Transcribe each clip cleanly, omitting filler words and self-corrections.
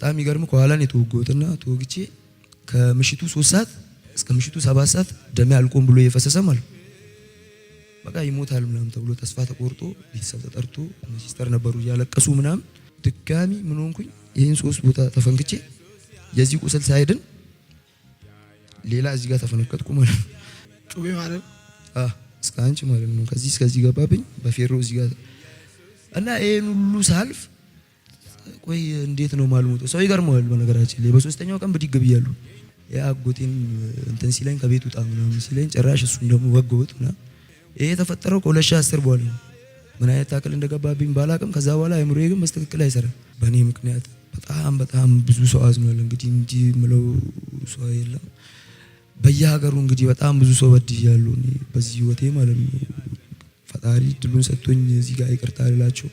በጣም ይገርም ከኋላ ነው የተወጎትና ተወግቼ ከምሽቱ 3 ሰዓት እስከ ምሽቱ 7 ሰዓት ደሜ አልቆም ብሎ እየፈሰሰ ማለት በቃ ይሞታል ምናምን ተብሎ ተስፋ ተቆርጦ ቤተሰብ ተጠርቶ ሲስተር ነበሩ ያለቀሱ ምናምን ድጋሚ ምን ሆንኩኝ ይሄን 3 ቦታ ተፈንክቼ የዚህ ቁስል ሳይድን ሌላ እዚህ ጋር ተፈነከትኩ ማለት ነው። ጩቤ ማለት እስከ አንቺ ማለት ነው። ከዚህ እስከዚህ ገባብኝ በፌሮ እዚህ ጋር እና ይሄን ሁሉ ሳልፍ ቆይ እንዴት ነው ማልሞተው? ሰው ይገርመዋል። በነገራችን ላይ በሶስተኛው ቀን ብድግ ብያለሁ። ያ አጎቴን እንትን ሲለኝ ከቤት ውጣ ምናምን ሲለኝ ጭራሽ እሱን ደግሞ ወገውት ምናምን ይሄ የተፈጠረው ከ2010 በኋላ ነው። ምን አይነት ታክል እንደገባብኝ ባላቅም ከዛ በኋላ አይምሮዬ ግን በስትክክል አይሰራም። በእኔ ምክንያት በጣም ብዙ ሰው አዝኗል። እንግዲህ እንጂ ምለው ሰው የለም። በየሀገሩ እንግዲህ በጣም ብዙ ሰው በድያለሁ እኔ በዚህ ህይወቴ ማለት ነው። ፈጣሪ ድሉን ሰጥቶኝ እዚህ ጋር ይቅርታ ልላቸው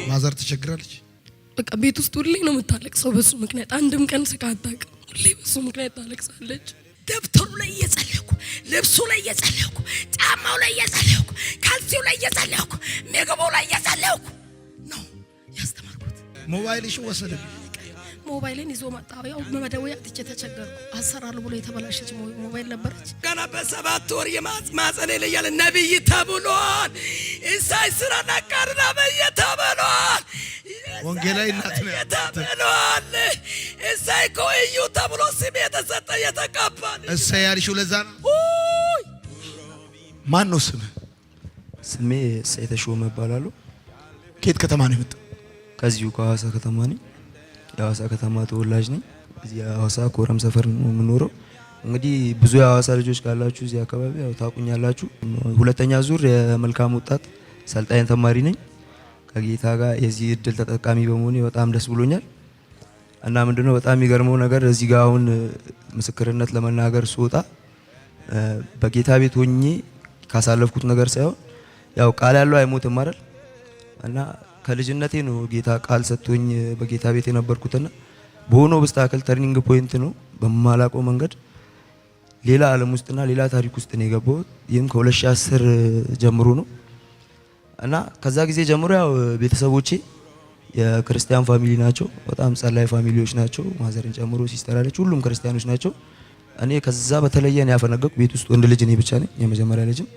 ማዘር ተቸግራለች። በቃ ቤት ውስጥ ሁሌ ነው የምታለቅሰው በሱ ምክንያት። አንድም ቀን ስቃ አታውቅም። ሁሌ በሱ ምክንያት ታለቅሳለች። ደብተሩ ላይ እየጸለይኩ ልብሱ ላይ እየጸለይኩ ጫማው ላይ እየጸለይኩ ካልሲው ላይ እየጸለይኩ ምግቡ ላይ እየጸለይኩ ነው ያስተማርኩት። ሞባይልሽ ወሰደብኝ። ሞባይልን ይዞ መጣ። ያው በመደወያ አጥቼ ተቸገርኩ። አሰራሉ ብሎ የተበላሸች ሞባይል ነበረች። ገና በ7 ወር የማጽማጸኔ ላይ ያለ ነብይ ተብሏል። ኢሳይ ስራና ቃርና ነብይ ተብሏል። ወንጌላዊ እናት ነው ተብሏል። ኢሳይ ኮዩ ተብሎ ስም የተሰጠ የተቀባል። እሰይ ያልሽው ለዛ ነው። ማን ነው ስም? ስሜ እሰይ ተሾመ እባላለሁ። ከየት ከተማ ነው የመጣው? ከዚሁ ከሐዋሳ ከተማ ነኝ። የሐዋሳ ከተማ ተወላጅ ነኝ። እዚህ ሐዋሳ ኮረም ሰፈር ነው የምኖረው። እንግዲህ ብዙ የሐዋሳ ልጆች ካላችሁ እዚህ አካባቢ ያው ታቁኛላችሁ። ሁለተኛ ዙር የመልካም ወጣት ሰልጣኝ ተማሪ ነኝ። ከጌታ ጋር የዚህ እድል ተጠቃሚ በመሆኔ በጣም ደስ ብሎኛል። እና ምንድነው በጣም የሚገርመው ነገር እዚህ ጋር አሁን ምስክርነት ለመናገር ስወጣ በጌታ ቤት ሆኜ ካሳለፍኩት ነገር ሳይሆን ያው ቃል ያለው አይሞትም አይደል? እና ከልጅነቴ ነው ጌታ ቃል ሰጥቶኝ በጌታ ቤት የነበርኩትና በሆነ ኦብስታክል ተርኒንግ ፖይንት ነው በማላውቀው መንገድ ሌላ ዓለም ውስጥና ሌላ ታሪክ ውስጥ ነው የገባሁት። ይህም ከ2010 ጀምሮ ነው። እና ከዛ ጊዜ ጀምሮ ያው ቤተሰቦቼ የክርስቲያን ፋሚሊ ናቸው። በጣም ጸላይ ፋሚሊዎች ናቸው። ማዘርን ጨምሮ ሲስተር አለች፣ ሁሉም ክርስቲያኖች ናቸው። እኔ ከዛ በተለየ ነው ያፈነገጥኩ። ቤት ውስጥ ወንድ ልጅ እኔ ብቻ ነኝ፣ የመጀመሪያ ልጅም።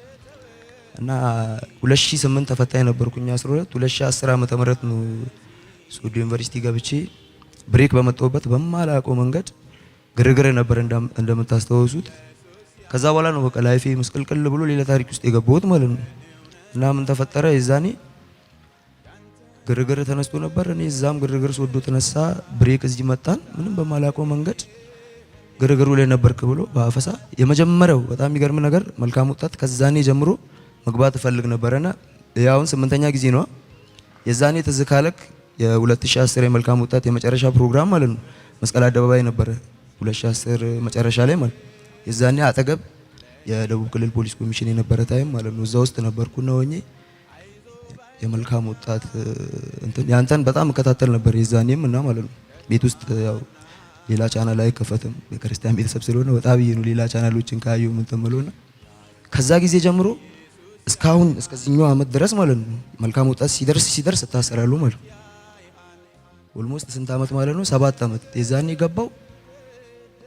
እና 2008 ተፈታኝ ነበርኩኝ 12 2010 ዓመተ ምህረት ነው ሶዶ ዩኒቨርሲቲ ገብቼ ብሬክ በመጣሁበት በማላውቀው መንገድ ግርግር ነበር እንደምታስተዋውሱት። ከዛ በኋላ ነው በቃ ላይፌ መስቀልቅል ብሎ ሌላ ታሪክ ውስጥ የገባሁት ማለት ነው። እና ምን ተፈጠረ? የዛኔ ግርግር ተነስቶ ነበር። እኔ እዛም ግርግር ሶዶ ተነሳ፣ ብሬክ እዚህ መጣን። ምንም በማላውቀው መንገድ ግርግሩ ላይ ነበርክ ብሎ በአፈሳ የመጀመሪያው በጣም የሚገርም ነገር መልካም ወጣት ከዛኔ ጀምሮ መግባት እፈልግ ነበርና ያውን 8ኛ ጊዜ ነው። የዛኔ ተዝካለክ የ2010 የመልካም ወጣት የመጨረሻ ፕሮግራም ማለት ነው መስቀል አደባባይ ነበር 2010 መጨረሻ ላይ ማለት የዛኔ አጠገብ የደቡብ ክልል ፖሊስ ኮሚሽን የነበረ ታይም ማለት ነው። እዛ ውስጥ ነበርኩና ሆኜ የመልካም ወጣት እንትን ያንተን በጣም እከታተል ነበር የዛኔም እና ማለት ነው። ቤት ውስጥ ያው ሌላ ቻናል አይከፈትም የክርስቲያን ቤተሰብ ስለሆነ በጣም ይሄ ነው ሌላ ቻናሎችን ካየው ምን ተመለውና ከዛ ጊዜ ጀምሮ እስካሁን እስከዚህኛው አመት ድረስ ማለት ነው መልካም ወጣት ሲደርስ ታሰራሉ ማለት ነው። ኦልሞስት ስንት አመት ማለት ነው? 7 አመት። የዛኔ ገባው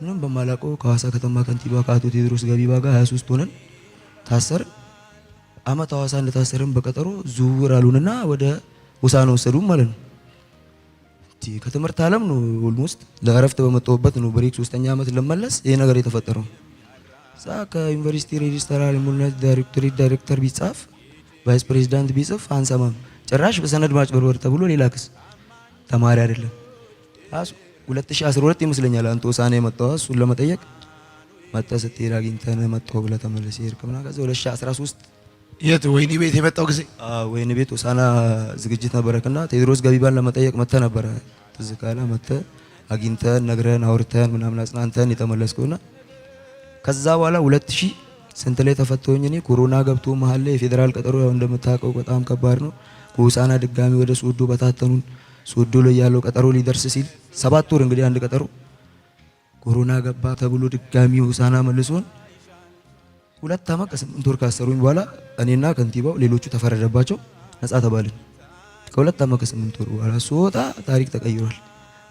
ምንም በማላውቀው ከሐዋሳ ከተማ ከንቲባ ከአቶ ቴዎድሮስ ገቢባ ጋር 23 ሆነን ታሰር አመት ሐዋሳ እንደታሰረን በቀጠሮ ዝውውር አሉንና ወደ ሆሳዕና ወሰዱን ማለት ነው። ከትምህርት ዓለም ነው ኦልሞስት ለእረፍት በመጣሁበት ነው ብሬክ 3ኛ አመት ለመለስ ይሄ ነገር የተፈጠረው። ሳካ ዩኒቨርሲቲ ሬጂስተራል ሙልነት ዳይሬክተር ቢጻፍ ቫይስ ፕሬዝዳንት ቢጽፍ አንሰማም። ጭራሽ በሰነድ ማጭበርበር ተብሎ ሌላ ክስ ተማሪ አይደለም። 2012 ይመስለኛል አንተ ሆሳዕና የመጣው እሱን ለመጠየቅ መጣ ስትሄድ አግኝተን መጣው ብለህ ተመለስ ይርክምና ከዛ 2013 የት ወይኒ ቤት የመጣው ጊዜ ወይኒ ቤት ሆሳዕና ዝግጅት ነበረና ቴዎድሮስ ገቢባን ለመጠየቅ መጣ ነበር። ትዝ ካለ መጣ አግኝተን ነግረን አውርተን ምናምን አጽናንተን የተመለስከውና ከዛ በኋላ 2000 ስንት ላይ ተፈተውኝ እኔ ኮሮና ገብቶ መሃል ላይ የፌደራል ቀጠሮ ያው እንደምታውቀው በጣም ከባድ ነው። ከሆሳዕና ድጋሚ ወደ ሶዶ በታተኑን። ሶዶ ላይ ያለው ቀጠሮ ሊደርስ ሲል 7 ወር እንግዲህ አንድ ቀጠሮ ኮሮና ገባ ተብሎ ድጋሚ ሆሳዕና መልሶን 2 አመት ከ8 ወር ካሰሩኝ በኋላ እኔና ከንቲባው ሌሎቹ ተፈረደባቸው። ነፃ ተባልን። ከ2 ዓመት ከ8 ወር በኋላ ስወጣ ታሪክ ተቀይሯል።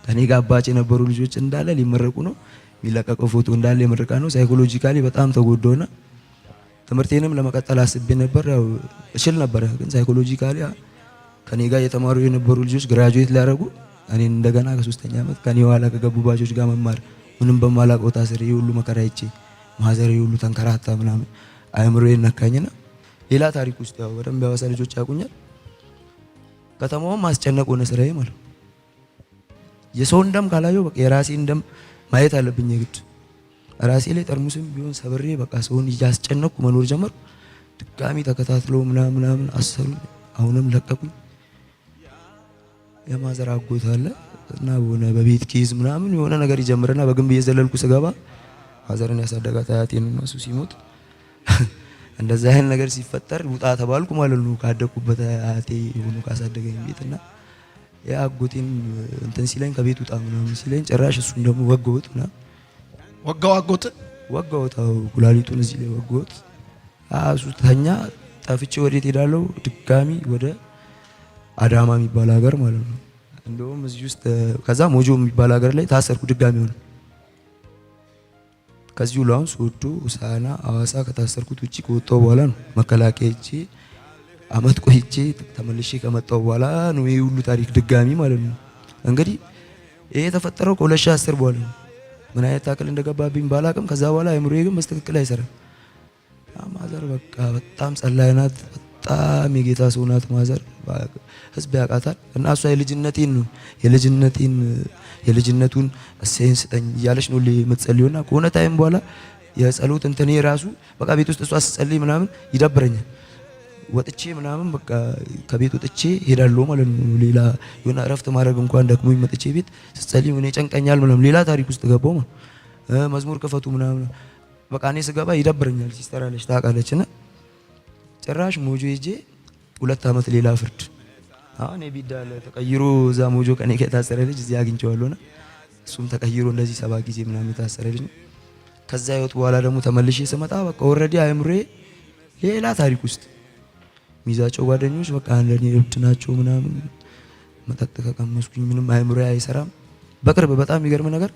ከኔ ጋር አባጭ የነበሩ ልጆች እንዳለ ሊመረቁ ነው። የሚለቀቀው ፎቶ እንዳለ የምርቃ ነው። ሳይኮሎጂካሊ በጣም ተጎዳውና ትምህርቴንም ለመቀጠል አስቤ ነበር። ያው እችል ነበር፣ ግን ሳይኮሎጂካሊ ከኔ ጋር የተማሩ የነበሩ ልጆች ግራጁዌት ሊያደርጉ እኔን እንደገና ከ3ኛ ዓመት ከኔ ኋላ ከገቡ ባቾች ጋር መማር ምንም በማላውቀው ታስሬ ሁሉ መከራ አይቼ ማዘሬ ሁሉ ተንከራታ ምናምን አእምሮዬን ነካኝና ሌላ ታሪክ ውስጥ ያው በደንብ ያዋሳ ልጆች ያውቁኛል። ከተማውም ማስጨነቅ ሆነ ስራዬ ማለት ነው። የሰውን ደም ካላየው በቃ የራሴን ደም ማየት አለብኝ የግድ። ራሴ ላይ ጠርሙስም ቢሆን ሰብሬ በቃ ሰውን እያስጨነቅኩ መኖር ጀመር። ድጋሚ ተከታትለው ምናምን አሰሩኝ። አሁንም ለቀቁኝ። የማዘር አጎት አለ እና በሆነ በቤት ኬዝ ምናምን የሆነ ነገር ይጀምርና በግንብ እየዘለልኩ ስገባ ማዘርን ያሳደጋት አያቴን ነው እሱ ሲሞት እንደዛ አይነት ነገር ሲፈጠር ውጣ ተባልኩ ማለት ነው። ካደኩበት አያቴ የሆኑ ካሳደገኝ ቤትና ያ አጎቴን እንትን ሲለኝ ከቤት ውጣ ምናምን ሲለኝ ጭራሽ እሱን ደግሞ ወገውት ምናምን ወጋውት ኩላሊቱን እዚህ ላይ ወገውት። እሱ ተኛ። ጠፍቼ ወዴት ሄዳለሁ? ድጋሚ ወደ አዳማ የሚባል ሀገር ማለት ነው። እንደውም እዚህ ውስጥ ከዛ ሞጆ የሚባል ሀገር ላይ ታሰርኩ ድጋሚ ሆነ። ከዚሁ ላውን ሶዶ ሆሳዕና ሐዋሳ ከታሰርኩት ውጪ ከወጣሁ በኋላ ነው መከላከያ ሄጄ አመት ቆይቼ ተመልሼ ከመጣሁ በኋላ ነው ይሄ ሁሉ ታሪክ ድጋሚ ማለት ነው። እንግዲህ ይሄ የተፈጠረው ከ2010 በኋላ ነው። ምን አይነት ታክል እንደገባብኝ ባላቅም ከዛ በኋላ አእምሮዬ ግን በስትክክል አይሰራም። ማዘር በቃ በጣም ጸላይ ናት። በጣም የጌታ ሰው ናት ማዘር። ህዝብ ያውቃታል እና እሷ የልጅነቱን እሴን ስጠኝ እያለች ነው የምትጸልየውና ከሆነ ታይም በኋላ የጸሎት እንትኔ ራሱ በቃ ቤት ውስጥ እሷ ስትጸልይ ምናምን ይደብረኛል። ወጥቼ ምናምን በቃ ከቤት ወጥቼ ሄዳለሁ ማለት ነው። ሌላ የሆነ እረፍት ማድረግ እንኳን ደክሞኝ መጥቼ ቤት ስትጸልይ ምን ይጨንቀኛል ምናምን ሌላ ታሪክ ውስጥ ገባሁ ማለት መዝሙር ክፈቱ ምናምን በቃ እኔ ስገባ ይደብረኛል። ሲስተር አለች ታውቃለችና ጭራሽ ሞጆ ሄጄ 2 ዓመት ሌላ ፍርድ። አሁን የቢዳለ ተቀይሮ እዛ ሞጆ ከኔ ከታሰረ ልጅ እዚህ አግኝቼዋለሁና እሱም ተቀይሮ እንደዚህ 7 ጊዜ ምናምን የታሰረ ልጅ ነው። ከዛ ህይወት በኋላ ደግሞ ተመልሼ ስመጣ በቃ ኦልሬዲ አእምሮዬ ሌላ ታሪክ ውስጥ ሚዛቸው ጓደኞች በቃ እንደኔ እብድ ናቸው ምናምን መጠጥ ከቀመስኩኝ ምንም አእምሮዬ አይሰራም። በቅርብ በጣም የሚገርም ነገር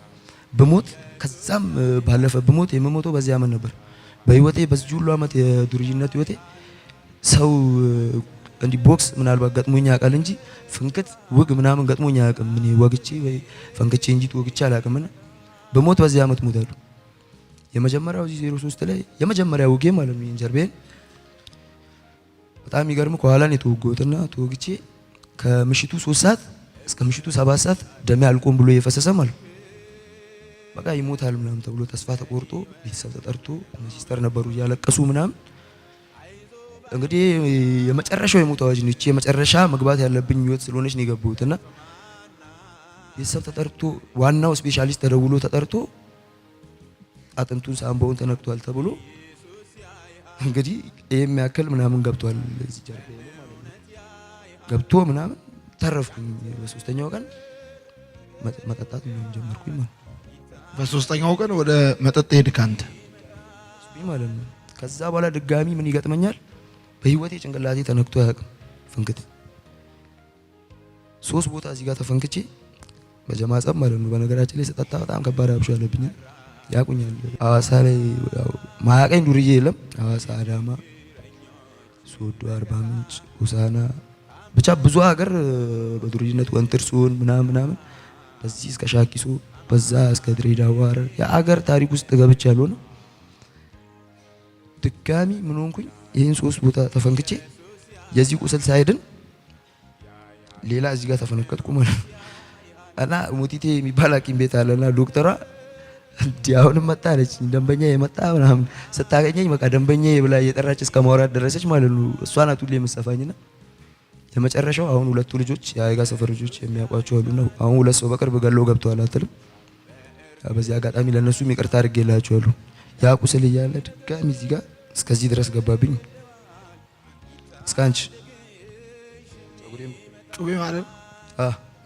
ብሞት ከዛም ባለፈ ብሞት የምሞተው በዚህ ዓመት ነበር። በህይወቴ በዚህ ሁሉ ዓመት የዱርዬነት ህይወቴ ሰው እንዲ ቦክስ ምናልባት ገጥሞኝ ያውቃል እንጂ ፍንክት ውግ ምናምን ገጥሞኝ አያውቅም። ምን ወግቼ ወይ ፈንክቼ እንጂ ወግቼ አላውቅምና በሞት በዚህ ዓመት ሞታለሁ። የመጀመሪያው እዚህ 03 ላይ የመጀመሪያ ውጌ ማለት ነው ኢንጀርቤን በጣም የሚገርም ከኋላ ነው የተወገውትና ተወግቼ ከምሽቱ 3 ሰዓት እስከ ምሽቱ 7 ሰዓት ደሜ አልቆም ብሎ እየፈሰሰ ማለት በቃ ይሞታል ምናምን ተብሎ ተስፋ ተቆርጦ ቤተሰብ ተጠርቶ ሲስተር ነበሩ እያለቀሱ ምናምን እንግዲህ የመጨረሻው የሞት አዋጅ ነው። እቺ የመጨረሻ መግባት ያለብኝ ህይወት ስለሆነች ነው የገባሁትና ቤተሰብ ተጠርቶ ዋናው ስፔሻሊስት ተደውሎ ተጠርቶ አጥንቱን ሳምባውን ተነክቷል ተብሎ እንግዲህ ይሄም ያክል ምናምን ገብቷል እዚህ ጀርባ ገብቶ ምናምን ተረፍኩኝ። በ3ኛው ቀን መጠጣት ምናምን ጀመርኩኝ ማለት በ3ኛው ቀን ወደ መጠጥ ሄድክ አንተ ማለት ነው። ከዛ በኋላ ድጋሚ ምን ይገጥመኛል? በህይወቴ ጭንቅላቴ ተነክቶ አያውቅም። ፍንክት 3 ቦታ እዚህ ጋር ተፈንክቼ በጀማጸብ ማለት ነው። በነገራችን ላይ ስጠጣ በጣም ከባድ አብሾ አለብኝ ያቁኛል። ሐዋሳ ላይ ማያቀኝ ዱርዬ የለም። ሐዋሳ፣ አዳማ፣ ሶዶ፣ አርባ ምንጭ፣ ሆሳዕና ብቻ ብዙ ሀገር በዱርዬነት ወንጥርሱን ምናምን በዚህ እስከ ሻኪሶ በዛ እስከ ድሬዳዋ የሀገር ታሪክ ውስጥ ገብቻለሁ ነው። ድጋሚ ምን ሆንኩኝ? ይሄን 3 ቦታ ተፈንክቼ የዚህ ቁስል ሳይድን ሌላ እዚህ ጋር ተፈነከትኩ ማለት ነው። እና ሞቲቴ የሚባል ሐኪም ቤት አለና ዶክተሯ እንዲያውንም መጣ አለች። ደንበኛ የመጣ ምናምን ስታገኘኝ በቃ ደንበኛ ብላ እየጠራች እስከ ማውራት ደረሰች ማለት ነው። እሷ ናት ሁሌ የምትሰፋኝና የመጨረሻው አሁን 2 ልጆች የአይጋ ሰፈር ልጆች የሚያውቋቸው አሉና አሁን 2 ሰው በቅርብ ገለው ገብተዋል አትልም። በዚህ አጋጣሚ ለነሱም ይቅርታ አድርጌላቸዋለሁ። ያ ቁስል እያለ ድጋሚ እዚህ ጋር እስከዚህ ድረስ ገባብኝ። እስከ አንቺ ጩቤ ማለት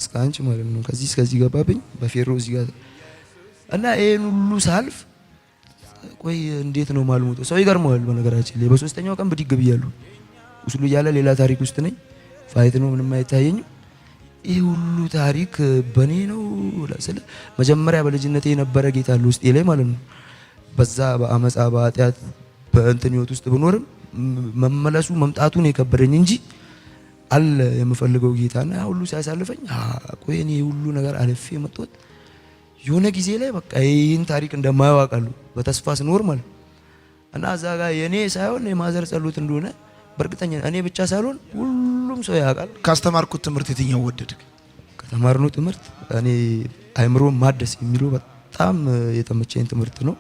እስከ አንቺ ማለት ነው። ከዚህ እስከዚህ ገባብኝ በፌሮ እዚህ ጋር እና ይሄን ሁሉ ሳልፍ ቆይ እንዴት ነው ማልሞተው? ሰው ይገርመዋል። በነገራችን ላይ በ3ኛው ቀን ብድግ ብያለሁ። ቁስሉ እያለ ሌላ ታሪክ ውስጥ ነኝ። ፋይት ነው፣ ምንም አይታየኝም። ይህ ሁሉ ታሪክ በኔ ነው ስለ መጀመሪያ በልጅነቴ የነበረ ጌታ አለ ውስጤ ላይ ማለት ነው። በዛ በአመፃ በኃጢአት በእንትን ህይወት ውስጥ ብኖርም መመለሱ መምጣቱን የከበደኝ እንጂ አለ የምፈልገው ጌታና ሁሉ ሲያሳልፈኝ ቆይ እኔ ሁሉ ነገር አልፌ መጥቶት የሆነ ጊዜ ላይ በቃ ይህን ታሪክ እንደማየው አውቃለሁ በተስፋ ስኖር ማለት እና እዛ ጋር የኔ ሳይሆን የማዘር ጸሎት እንደሆነ በእርግጠኛ እኔ ብቻ ሳልሆን ሁሉም ሰው ያውቃል። ካስተማርኩት ትምህርት የትኛው ወደድክ? ከተማርነው ትምህርት እኔ አእምሮ ማደስ የሚለው በጣም የተመቸኝ ትምህርት ነው።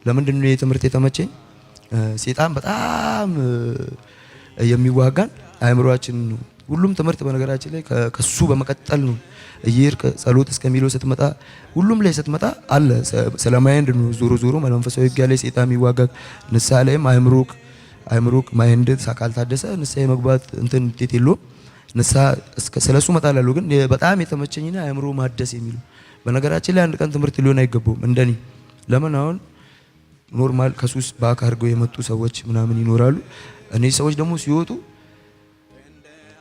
ለምንድን ነው የትምህርት የተመቸኝ? ሰይጣን በጣም የሚዋጋን አእምሮአችን ነው። ሁሉም ትምህርት በነገራችን ላይ ከሱ በመቀጠል ነው እየሄድክ ጸሎት እስከሚለው ስትመጣ ሁሉም ላይ ስትመጣ አለ ስለማይንድ ነው። ዞሮ ዞሮ መንፈሳዊ ውጊያ ላይ ሰይጣን የሚዋጋ ንስሐ ላይም አእምሮክ ማይንድ ሳካል ታደሰ ንስሐ የመግባት እንትን ውጤት የለውም። ንስሐ ስለሱ መጣላለሁ። ግን በጣም የተመቸኝና አእምሮ ማደስ የሚለው በነገራችን ላይ አንድ ቀን ትምህርት ሊሆን አይገባውም እንደኔ። ለምን አሁን ኖርማል ከሱስ ባክ አድርገው የመጡ ሰዎች ምናምን ይኖራሉ። እነዚህ ሰዎች ደግሞ ሲወጡ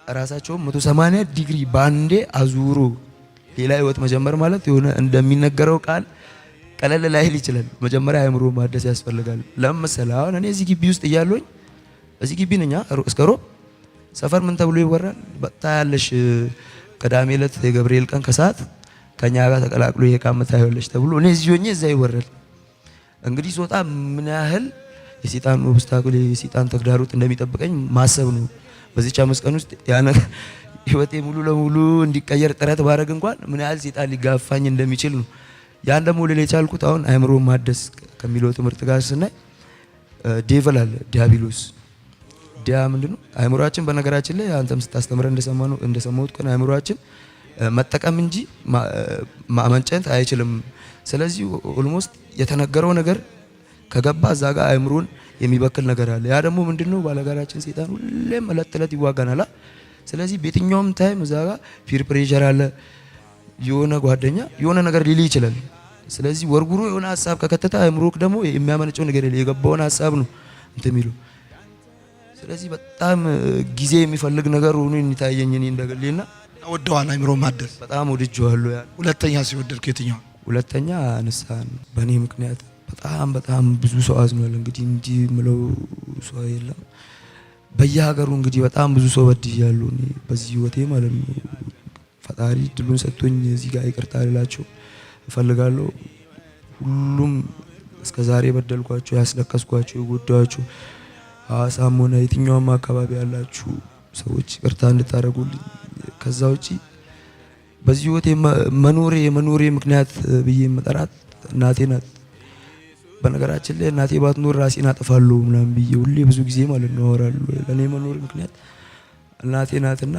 ራሳቸው 180 ዲግሪ ባንዴ አዙሮ ሌላ ህይወት መጀመር ማለት የሆነ እንደሚነገረው ቃል ቀለል ላይል ይችላል። መጀመሪያ አእምሮ ማደስ ያስፈልጋል። ለምን መሰለህ? አሁን እኔ እዚህ ግቢ ውስጥ እያለሁኝ እዚህ ግቢ ነኝ እስከ ሮብ ሰፈር ምን ተብሎ ይወራል? በጣ ያለሽ ቅዳሜ ዕለት የገብርኤል ቀን ከሰዓት ከኛ ጋር ተቀላቅሎ የካመታ ይወለሽ ተብሎ እኔ እዚህ ሆኜ እዛ ይወራል። እንግዲህ ስወጣ ምን ያህል የሰይጣን ኦብስታክል የሰይጣን ተግዳሮት እንደሚጠብቀኝ ማሰብ ነው። በዚህ 5 ቀን ውስጥ ያነ ህይወቴ ሙሉ ለሙሉ እንዲቀየር ጥረት ባረግ እንኳን ምን ያህል ሰይጣን ሊጋፋኝ እንደሚችል ነው። ያን ደግሞ ልል የቻልኩት አሁን አእምሮ ማደስ ከሚለው ትምህርት ጋር ስናይ ዴቪል አለ ዲያብሎስ ዲያ ምንድነው? አእምሮአችን በነገራችን ላይ አንተም ስታስተምረ እንደሰማሁት ቀን አእምሮአችን መጠቀም እንጂ ማመንጨት አይችልም። ስለዚህ ኦልሞስት የተነገረው ነገር ከገባ እዛ ጋር አእምሮን የሚበክል ነገር አለ። ያ ደግሞ ምንድነው? ባለጋራችን ሰይጣን ሁሌም እለት እለት ይዋጋናል። ስለዚህ በየትኛውም ታይም እዛ ጋር ፒር ፕሬሸር አለ። የሆነ ጓደኛ የሆነ ነገር ሊል ይችላል። ስለዚህ ወርጉሩ የሆነ ሐሳብ ከከተተ አእምሮክ ደግሞ የሚያመነጨው ነገር የገባውን ሐሳብ ነው እንትሚሉ። ስለዚህ በጣም ጊዜ የሚፈልግ ነገር ሆኖ እንታየኝ እኔ እንደገሌና ወደዋል አእምሮ ማደስ በጣም ወድጄዋለሁ። ያ ሁለተኛ ሲወደድክ የትኛው? ሁለተኛ ንስሐ ነው። በእኔ ምክንያት በጣም ብዙ ሰው አዝኗል። እንግዲህ እንዲህ ምለው ሰው የለም። በየሀገሩ እንግዲህ በጣም ብዙ ሰው በድያለሁ እኔ በዚህ ህይወቴ ማለት ነው። ፈጣሪ ድሉን ሰጥቶኝ እዚህ ጋር ይቅርታ ልላቸው እፈልጋለሁ። ሁሉም እስከዛሬ በደልኳቸው፣ ያስለቀስኳቸው፣ የጎዳኋቸው ሐዋሳም ሆነ የትኛውም አካባቢ ያላችሁ ሰዎች ይቅርታ እንድታደርጉልኝ። ከዛ ውጪ በዚህ ህይወቴ የመኖሬ ምክንያት ብዬ መጠራት እናቴ ናት። በነገራችን ላይ እናቴ ባትኖር ራሴን አጠፋለሁ ምናምን ብዬ ሁሌ ብዙ ጊዜ ማለት ነው አወራለሁ። ለኔ መኖር ምክንያት እናቴ ናትና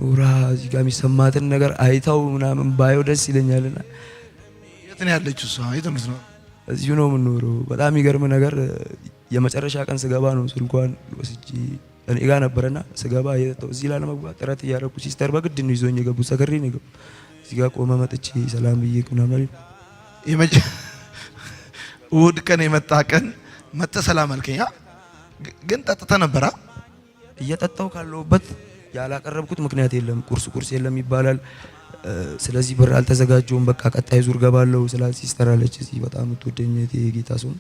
ኑራ እዚህ ጋር የሚሰማትን ነገር አይታው ምናምን ባየው ደስ ይለኛልና። የት ነው ያለችው እሷ? የት ነው? እዚሁ ነው የምኖረው። በጣም የሚገርም ነገር የመጨረሻ ቀን ስገባ ነው ስልኳን ወስጄ እኔ ጋር ነበርና ስገባ እዚህ ላለመግባት ጥረት እያደረኩ ሲስተር በግድ ነው ይዞኝ የገቡት። ሰከሬ ነው የገቡት። እዚህ ጋር ቆመ መጥቼ ሰላም ብዬ ምናምን እሑድ ቀን የመጣ ቀን መጥተህ ሰላም አልከኝ። ግን ጠጥተህ ነበር? እየጠጣሁ ካለሁበት ያላቀረብኩት ምክንያት የለም። ቁርስ የለም ይባላል። ስለዚህ ብር አልተዘጋጀውም። በቃ ቀጣይ ዙር ገባለሁ ስላል ሲስተር አለች እዚህ በጣም የምትወደኝ የጌታ ሰው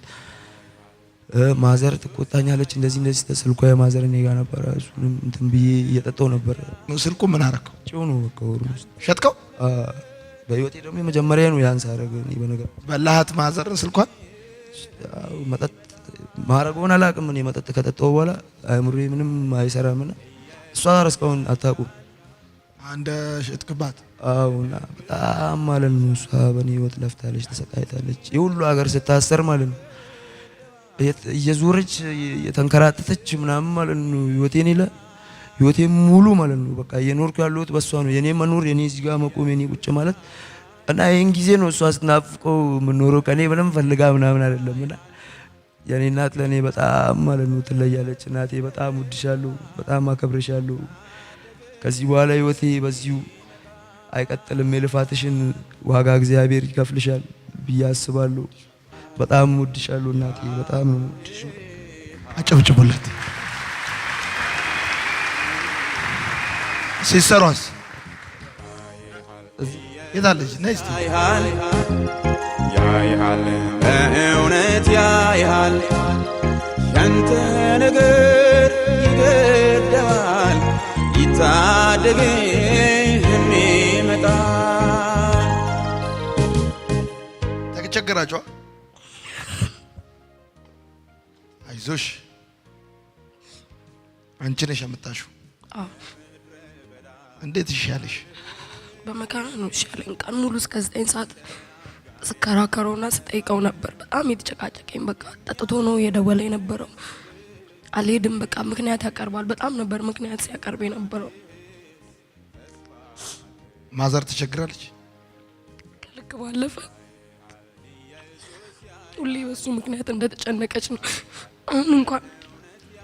ማዘር ትቆጣኛለች። እንደዚህ ስልኳ የማዘር እኔ ጋር ነበር። እሱንም እንትን ብዬ እየጠጣሁ ነበር። ስልኩ ምን አደረከው? ጭው ነው በቃ ወሩ ሸጥከው? በህይወቴ ደግሞ የመጀመሪያ ነው ያን ሳረግ። እኔ በነገር በላሃት ማዘርን ስልኳን? መጠጥ ማረገውን አላውቅም። እኔ መጠጥ ከጠጣሁ በኋላ አእምሮዬ ምንም አይሰራምና እሷ ጋር እስካሁን አታውቁም። አንደ ሸጥክባት? አዎና በጣም ማለት ነው። እሷ በእኔ ህይወት ለፍታለች፣ ተሰቃይታለች። የሁሉ ሀገር ስታሰር ማለት ነው እየዞረች የተንከራተተች ምናምን ማለት ነው። ህይወቴን ሙሉ ማለት ነው በቃ እየኖርኩ ያለሁት በሷ ነው። የኔ መኖር፣ የኔ እዚህ ጋር መቆም፣ የኔ ቁጭ ማለት እና ይሄን ጊዜ ነው እሷ ስትናፍቀው የምኖረው ከኔ ምንም ፈልጋ ምናምን አይደለምና የኔ እናት ለኔ በጣም ማለት ነው ትለያለች። እናቴ በጣም ወድሻለሁ፣ በጣም አከብርሻለሁ። ከዚህ በኋላ ህይወቴ በዚሁ አይቀጥልም። የልፋትሽን ዋጋ እግዚአብሔር ይከፍልሻል ብዬ አስባለሁ። በጣም ወድሻለሁ እናቴ፣ በጣም ነው ወድሽ። አጨብጭቡለት። ሲሰሯስ የታለች? ነይ እስቲ ያይሃል በእውነት ያይሃል ያንተ ነገር ይገደባል ይታደግህም ይመጣል። ተቸገራችኋ? አይዞሽ አንቺ ነሽ ያመጣሽው። እንዴት ይሻለሽ? በመከራ ነው ይሻለኝ። ቀን ሙሉ እስከ 9 ሰዓት ስከራከረውና ስጠይቀው ነበር። በጣም የተጨቃጨቀኝ። በቃ ጠጥቶ ነው የደወለ የነበረው። አልሄድም በቃ ምክንያት ያቀርባል። በጣም ነበር ምክንያት ሲያቀርብ የነበረው። ማዘር ተቸግራለች ከልክ ባለፈ ሁሌ በሱ ምክንያት እንደተጨነቀች ነው። አሁን እንኳን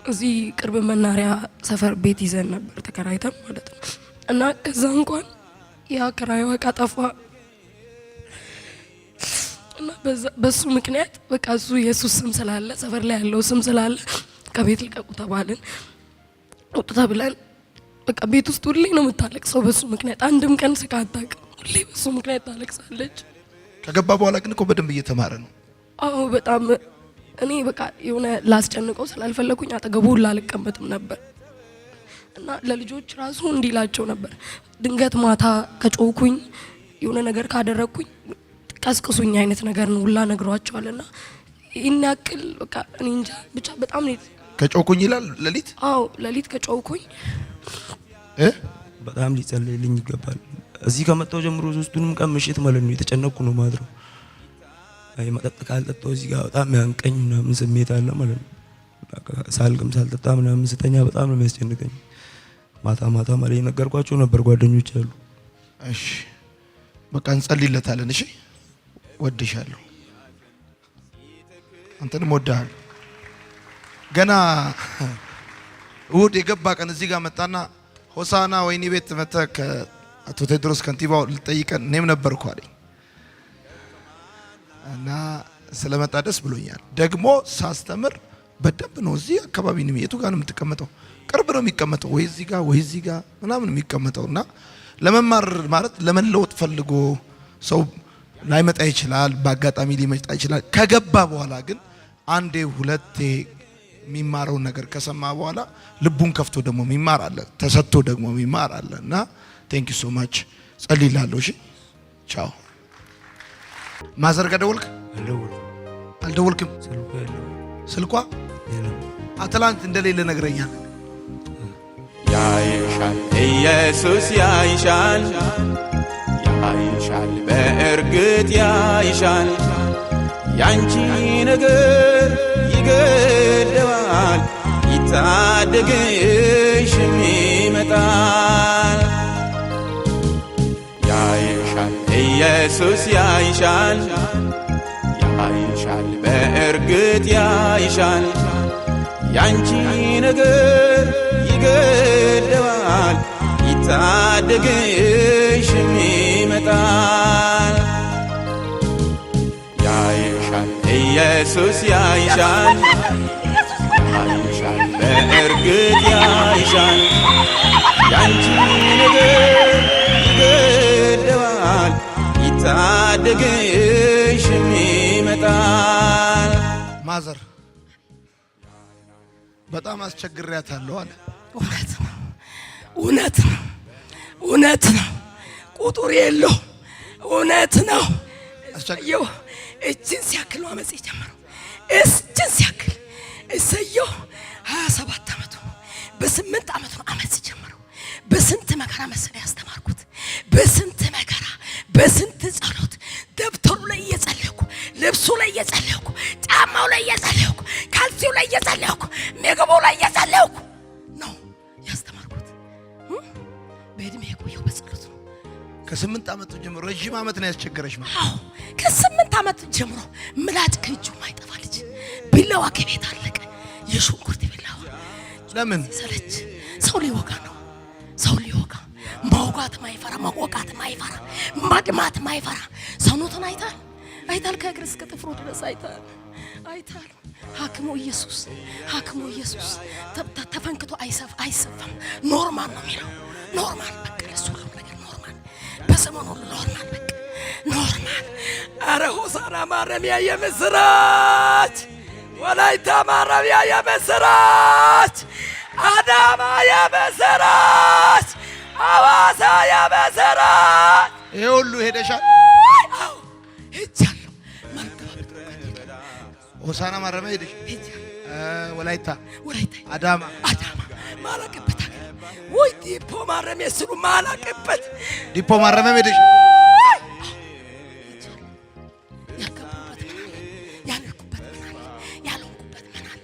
እዚህ ቅርብ መናሪያ ሰፈር ቤት ይዘን ነበር ተከራይተን ማለት ነው። እና ከዛ እንኳን ያ ከራይዋ ቀጠፋ እና በሱ ምክንያት በቃ እሱ ኢየሱስ ስም ስላለ ሰፈር ላይ ያለው ስም ስላለ ከቤት ልቀቁ ተባልን። ወጡ ተብለን በቃ ቤት ውስጥ ሁሌ ነው የምታለቅሰው በሱ ምክንያት። አንድም ቀን ስቃ አታውቅም። ሁሌ በሱ ምክንያት ታለቅሳለች። ከገባ በኋላ ግን እኮ በደንብ እየተማረ ነው። አዎ በጣም እኔ በቃ የሆነ ላስጨንቀው ስላልፈለኩኝ አጠገቡ ሁላ አልቀመጥም ነበር። እና ለልጆች ራሱ እንዲላቸው ነበር ድንገት ማታ ከጮኩኝ የሆነ ነገር ካደረኩኝ ቀስቅሱኝ አይነት ነገር ነው ሁላ ነግሯቸዋልና ይሄን ያክል በቃ እኔ እንጃ ብቻ በጣም ነው ከጮኩኝ ይላል ለሊት። አዎ ለሊት ከጮኩኝ በጣም ሊጸልይልኝ ይገባል። እዚህ ከመጣው ጀምሮ ሶስቱንም ቀን ምሽት ማለት ነው የተጨነቅኩ ነው ማድረው። አይ መጠጥ ካልጠጣው እዚህ ጋር በጣም ያንቀኝ ምናምን ስሜት አለ ማለት ነው። ሳልቅም ሳልጠጣ ምናምን ስተኛ በጣም ነው የሚያስጨንቀኝ። ማታ ማታ ማለት ነገርኳቸው ነበር ጓደኞች አሉ። እሺ በቃ እንጸልይለታለን። እሺ ወድሻለሁ፣ አንተንም ወድሃለሁ። ገና እሑድ የገባ ቀን እዚህ ጋር መጣና ሆሳና ወይኒ ቤት መተህ ከአቶ ቴድሮስ ከንቲባው ልጠይቀን እኔም ነበርኩ አለኝ እና ስለመጣ ደስ ብሎኛል። ደግሞ ሳስተምር በደንብ ነው እዚህ አካባቢ ነው። የቱ ጋር ነው የምትቀመጠው? ቅርብ ነው የሚቀመጠው፣ ወይ እዚህ ጋር ወይ እዚህ ጋር ምናምን የሚቀመጠውና ለመማር ማለት ለመለወጥ ፈልጎ ሰው ላይመጣ ይችላል፣ በአጋጣሚ ሊመጣ ይችላል። ከገባ በኋላ ግን አንዴ ሁለቴ የሚማረውን ነገር ከሰማ በኋላ ልቡን ከፍቶ ደግሞ የሚማር አለ፣ ተሰጥቶ ደግሞ የሚማር አለ። እና ቴንክ ዩ ሶ ማች ጸልይላለሁ። እሺ ቻው። ማዘር ጋር ደወልክ? አልደወልክም? ስልኳ አትላንት እንደሌለ ነግረኛል። ያይሻል ኢየሱስ ያይሻል ያይሻል በእርግጥ ያይሻል ያንቺ ነገር ይገደባል ይታደግሽም ይመጣል። ያይሻል ኢየሱስ ያይሻል ያይሻል በእርግጥ ያይሻል ያንቺ ነገር ይገደባል ይታደግሽም ይመጣል። ያይሻል ኢየሱስ ያይሻል ያይሻል በእርግጥ ያይሻል ያንቺ ነገር ይገደባል ይታደግሽም ይመጣል። ማዘር በጣም አስቸግሬያታለሁ አለ። እውነት ነው፣ እውነት ነው፣ እውነት ነው። ቁጥር የለው። እውነት ነው። እሰየው እጅን ሲያክል ነው አመጽ የጀመረው። እጅን ሲያክል እሰየው 27 ዓመቱ በ8 ዓመቱ ነው አመጽ የጀመረው። በስንት መከራ መሰለኝ ያስተማርኩት፣ በስንት መከራ፣ በስንት ጸሎት፣ ደብተሩ ላይ እየጸለይኩ፣ ልብሱ ላይ እየጸለይኩ፣ ጫማው ላይ እየጸለይኩ፣ ካልሲው ላይ እየጸለይኩ፣ ምግቡ ላይ እየጸለይኩ ነው ያስተማርኩት። በእድሜ የቆየው በጸሎት ነው። ከ8 ዓመት ጀምሮ ረጅም ዓመት ነው ያስቸገረሽ ማለት? አዎ ከ8 ዓመት ጀምሮ ምላጭ ከእጁ ማይጠፋ ልጅ፣ ቢላዋ ከቤት አለቀ። የሽንኩርት ቢላዋ ለምን ሰለች? ሰው ሊወጋ ነው፣ ሰው ሊወጋ መውጋት ማይፈራ፣ መወጋት ማይፈራ፣ ማድማት ማይፈራ ሰውነቱን አይታል፣ አይታል ከእግር እስከ ጥፍሩ ድረስ አይታል፣ አይታል። ሐኪሙ ኢየሱስ፣ ሐኪሙ ኢየሱስ ተፈንክቶ አይሰፋም፣ ኖርማል ነው የሚለው። ኖርማል በቃ ለሱ ሁሉ ነገር ኖርማል፣ በሰሞኑ ሁሉ ኖርማል በቃ ኖርማል። አረ ሆሳና ማረሚያ የምስራች፣ ወላይታ ማረሚያ የምስራች፣ አዳማ የምስራች፣ አዋሳ የምስራች። ይሄ ሁሉ ሄደሻል? አዎ ሄጃለሁ። ሆሳና ማረሚያ ሄደሽ? ወላይታ፣ አዳማ ማላቅበት ወይ ዲፖ ማረሚያ ስሉ ማላቅበት ዲፖ ማረሚያ ሄደሽ? ያልገባበት ምን አለ? ያልኩበት ምን አለ? ያልኩበት ምን አለ?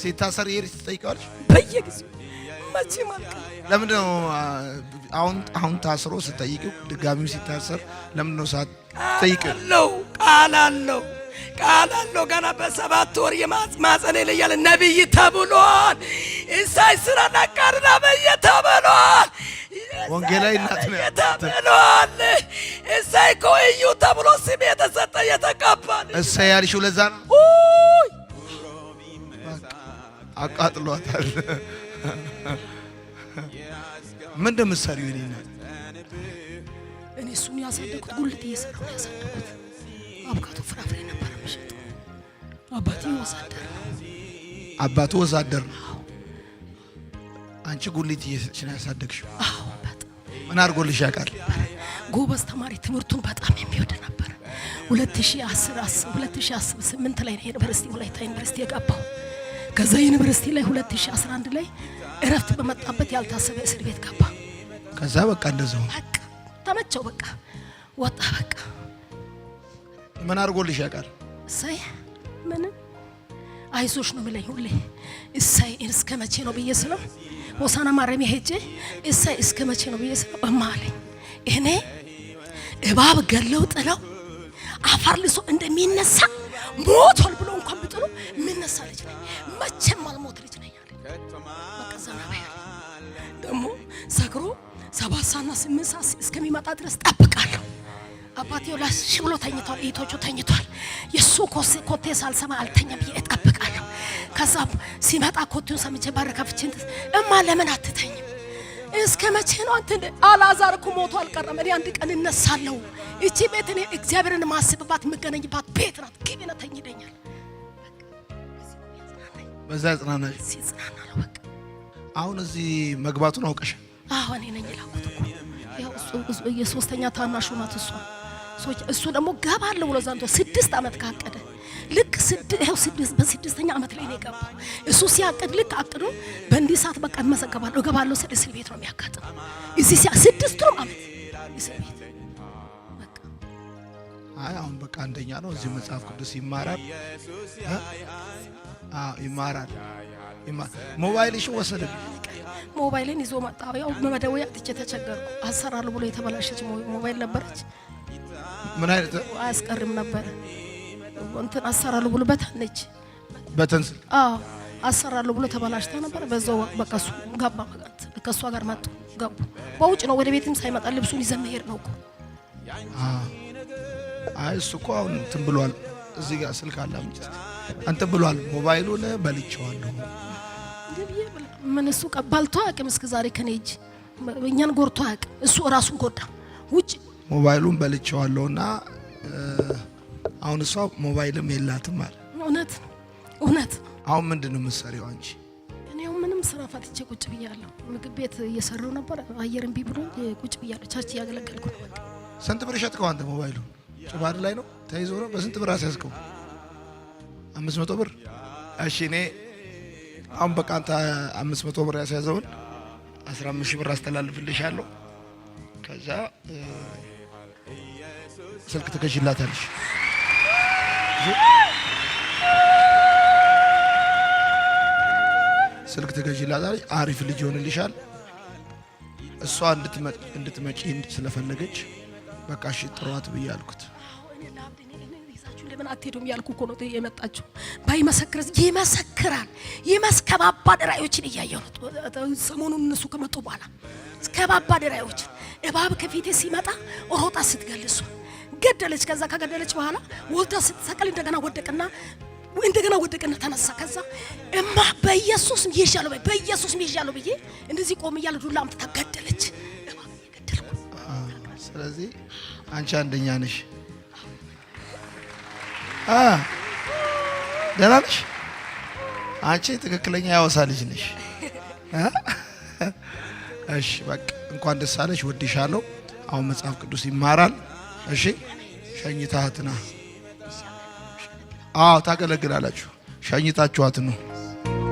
ሲታሰር ይሄድ ትጠይቀዋለሽ በየጊዜው መቼ ማለት ለምንድን ነው አሁን ታስሮ ስትጠይቂው ድጋሚው ሲታሰር ለምንድን ነው ሳትጠይቂው? ቃል አለው ገና በ7 ወር የማጸኔ ላይ ያለ ነብይ ተብሏል። ኢሳይ ስራ ነቃር ነብይ ተብሏል። ወንጌላዊ እናት ነው ተብሏል። ኢሳይ ኮዩ ተብሎ ስም የተሰጠ የተቀባል። እሰይ ያልሽው ለዛ ነው። አቃጥሏታል። ምን እንደምትሰሪው እኔ እናት? እኔ እሱን ያሳደኩት ጉልት እየሰራሁ ነው ያሳደኩት። አብካቱ ፍራፍሬ ነበር የሚሸጠው። አባቱ ወዛደር ነው። አንቺ ጉልት እየሰራሽ ነው ያሳደግሽው? አዎ በጣም። ምን አድርጎልሽ ያውቃል? ጎበዝ ተማሪ፣ ትምህርቱን በጣም የሚወድ ነበር። 2008 ላይ ዩኒቨርሲቲ ወላይታ ዩኒቨርሲቲ የገባው። ከዛ ዩኒቨርሲቲ ላይ 2011 ላይ እረፍት በመጣበት ያልታሰበ እስር ቤት ገባ። ከዛ በቃ እንደዛው በቃ ተመቸው፣ በቃ ወጣ። በቃ ምን አድርጎልሽ ያውቃል? እሰይ ምንም አይዞሽ ነው ብለኝ ሁሌ። እሰይ እስከ መቼ ነው ብዬ ስለው ሆሳና ማረሚያ ሄጄ እሰይ እስከ መቼ ነው ብዬ ስለው እማ አለኝ እኔ እባብ ገለው ጥለው አፈር ልሶ እንደሚነሳ ሞቷል ብሎ እንኳን ብጥሉ የሚነሳ ልጅ ነኝ፣ መቼም አልሞት ልጅ ነኝ አለ። በቃ ዘና በያል ደግሞ ሰክሮ 7 ሰዓትና 8 ሰዓት እስከሚመጣ ድረስ ጠብቃለሁ። አባቴው ላሽ ብሎ ተኝቷል፣ እህቶቹ ተኝቷል። የሱ ኮቴ ሳልሰማ አልተኛም ብዬ እጠብቃለሁ። ከዛ ሲመጣ ኮቴውን ሰምቼ በር ከፍቼ እማ ለምን አትተኝም? እስከ መቼ ነው አንተ? አልዓዛር እኮ ሞቶ አልቀረም። እኔ አንድ ቀን እነሳለሁ። እቺ ቤት እኔ እግዚአብሔርን ማስብባት የምገናኝባት ቤት ናት። ግቢና ተኝ ይለኛል። በዛ ጽናናሽ ሲጽናና በቃ አሁን እዚህ መግባቱን አውቀሽ? አዎ እኔ ነኝ ላኩት እኮ ያው እሱ የሶስተኛ ታናሹ ናት እሷ። እሱ ደግሞ ገባለሁ ብሎ ዘንዶ 6 ዓመት ካቀደ ልክ 6 ዓመት ላይ ነው የገባው። እሱ ሲያቅድ ልክ አቅዶ በእንዲህ ሰዓት በቃ መሰገባለሁ እገባለሁ ስል እስር ቤት ነው የሚያጋጥመው። እዚህ 6 ዓመት እስር ቤት በቃ። አይ አሁን በቃ አንደኛ ነው እዚህ መጽሐፍ ቅዱስ ይማራል። ይማራል። ሞባይልሽ ወሰደ። ሞባይልን ይዞ መጣ። ያው መደወያ አጥቼ ተቸገርኩ። አሰራለሁ ብሎ የተበላሸች ሞባይል ነበረች። ምን አይነት አያስቀርም ነበር እንትን አሰራለሁ ብሎ በተነች በተንስ አሰራለሁ ብሎ ተበላሽታ ነበር። በዛው በቃ እሱ ገባ። ከሷ ጋር መጡ ገቡ። በውጭ ነው ወደ ቤትም ሳይመጣ ልብሱን ይዘን መሄድ ነው እኮ። አይ እሱ እኮ አሁን እንትን ብሏል። እዚህ ጋር ስልክ አለ አምጪት እንትን ብሏል። ሞባይሉን በልቼዋለሁ። ምን እሱ ቀባልቶ አያውቅም እስከ ዛሬ ከኔ እጅ እኛን ጎርቶ አያውቅም። እሱ ራሱን ጎዳ። ውጭ ሞባይሉን በልቼዋለሁና አሁን እሷ ሞባይልም የላትም አለ። እውነት አሁን ምንድነው የምትሰሪው አንቺ? እኔው ምንም ስራ ፈትቼ ቁጭ ብያለሁ። ምግብ ቤት እየሰራው ነበር። አየር እምቢ ብሎ ቁጭ ብያለሁ። ቻርጅ እያገለገልኩ ነው። በቃ ስንት ብር ሸጥከው አንተ ሞባይሉ? ጭባድ ላይ ነው ተይዞ ነው። በስንት ብር አስያዝከው? 500 ብር። እሺ እኔ አሁን በቃ አንተ 500 ብር ያስያዘውን 15 ብር አስተላልፍልሻለሁ። ከዛ ስልክ ትገዢላታለሽ። ስልክ ትገዢላታለሽ። አሪፍ ልጅ ይሆንልሻል። እሷ እንድትመጪ ስለፈለገች በቃ እሺ ጥሯት ብዬ አልኩት። ለምን አትሄዱም ያልኩ እኮ ነው የመጣችው። ባይመሰክር ይመሰክራል። ከባባድ ራእዮችን እያየሁ ነው ሰሞኑን እነሱ ከመጡ በኋላ ከባባድ ራእዮችን። እባብ ከፊቴ ሲመጣ ሮጣ ስትገልሷ ገደለች። ከዛ ከገደለች በኋላ ወልዳ ስትሰቀል እንደገና ወደቀና እንደገና ወደቀና ተነሳ። ከዛ እማ በኢየሱስ ይሻለው በኢየሱስ ይሻለው ብዬ እንደዚህ ቆም እያለ ዱላ አምጥታ ገደለች። ስለዚህ አንቺ አንደኛ ነሽ። ደህና ነሽ? አንቺ ትክክለኛ ያወሳ ልጅ ነሽ። እሺ በቃ እንኳን ደስ አለሽ። ወድሻለሁ። አሁን መጽሐፍ ቅዱስ ይማራል። እሺ ሸኝታትና ታገለግላላችሁ። ሸኝታችኋት ነው